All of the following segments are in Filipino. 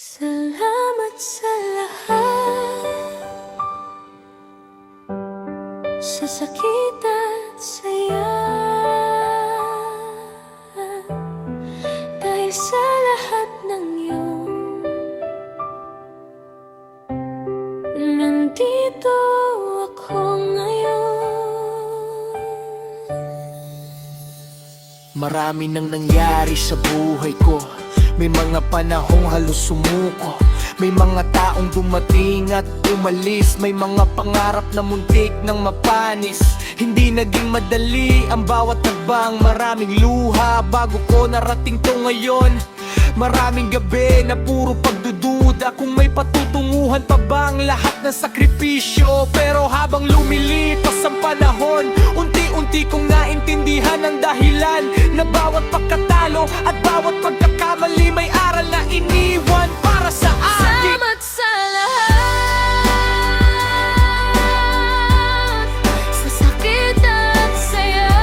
Salamat sa lahat, sa sakit at saya, dahil sa lahat ng iyong nandito ako ngayon. Marami nang nangyari sa buhay ko. May mga panahong halos sumuko. May mga taong dumating at umalis. May mga pangarap na muntik nang mapanis. Hindi naging madali ang bawat tagbang. Maraming luha bago ko narating to ngayon. Maraming gabi na puro pagdududa kung may patutunguhan pa ba ang lahat ng sakripisyo. Pero habang lumilipas ang panahon, unti-unti kong naintindihan ang dahilan na bawat pagkatalo at bawat pagkakamali may aral na iniwan para sa akin. Salamat sa lahat, sa sakit at saya,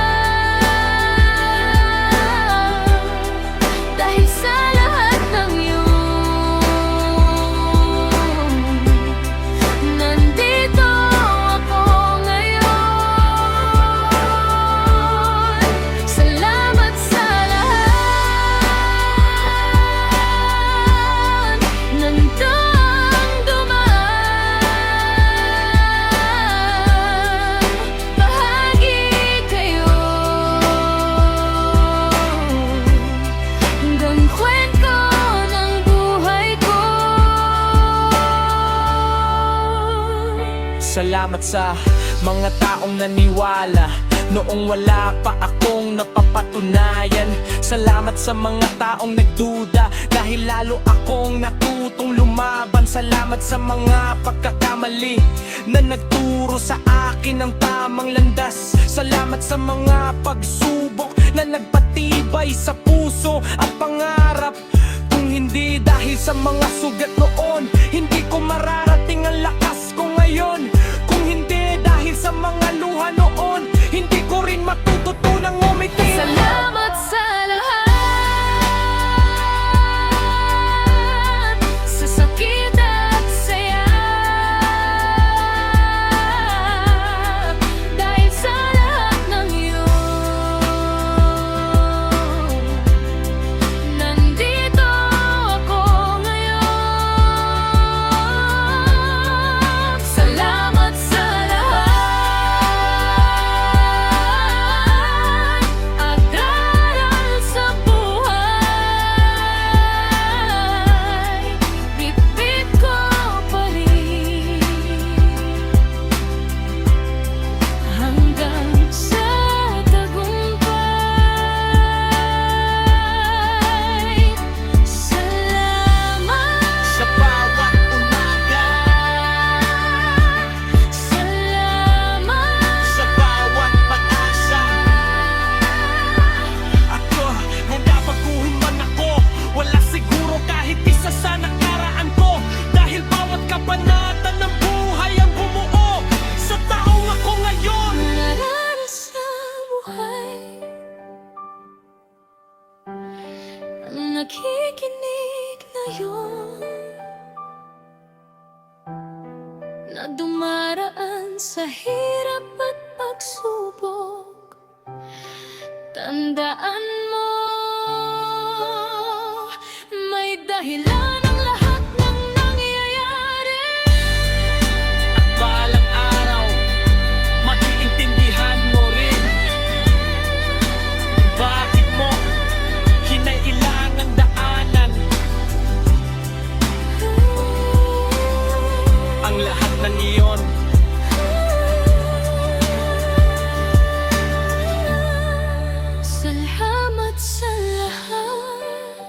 dahil sa lahat ng iyong nandito ako ngayon. Salamat sa lahat, nandang dumaan, bahagi kayo hanggang kwento ng buhay ko. Salamat sa mga taong naniwala noong wala pa akong napapatunayan. Salamat sa mga taong nagduda dahil lalo akong natutong lumaban. Salamat sa mga pagkakamali na nagturo sa akin ng tamang landas. Salamat sa mga pagsubok na nagpatibay sa puso at pangarap. Kung hindi dahil sa mga sugat noon, hindi ko mararating ang lakas ko ngayon. Kung hindi dahil sa mga luha noon, hindi ko rin matututunang umiti. Salamat sa lahat, sa sakit at saya, dahil sa lahat ng iyong nandito ako ngayon. Salamat sa lahat, at aral sa buhay, repeat ko pa rin hanggang sa tagumpay. Salamat Sa bawat umaga, salamat sa bawat pag-asa, ako, nanabaguhin man ako, wala siguro kahit isa sa nakaraan ko. Dahil bawat kabanata ng buhay ang bumuo sa taong ako ngayon. naranas sa buhay, ang nakikinig ngayon, na dumaraan sa hirap at pagsubok. Tandaan mo, may dahilan ang lahat ng nangyayari. Balang araw, maiintindihan mo rin bakit mo kinailangang daanan ang lahat ng iyon. Salamat sa lahat,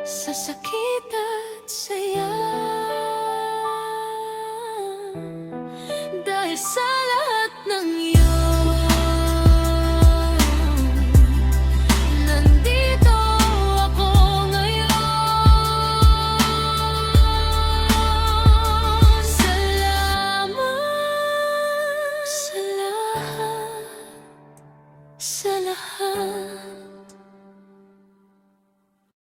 sa sakit at saya,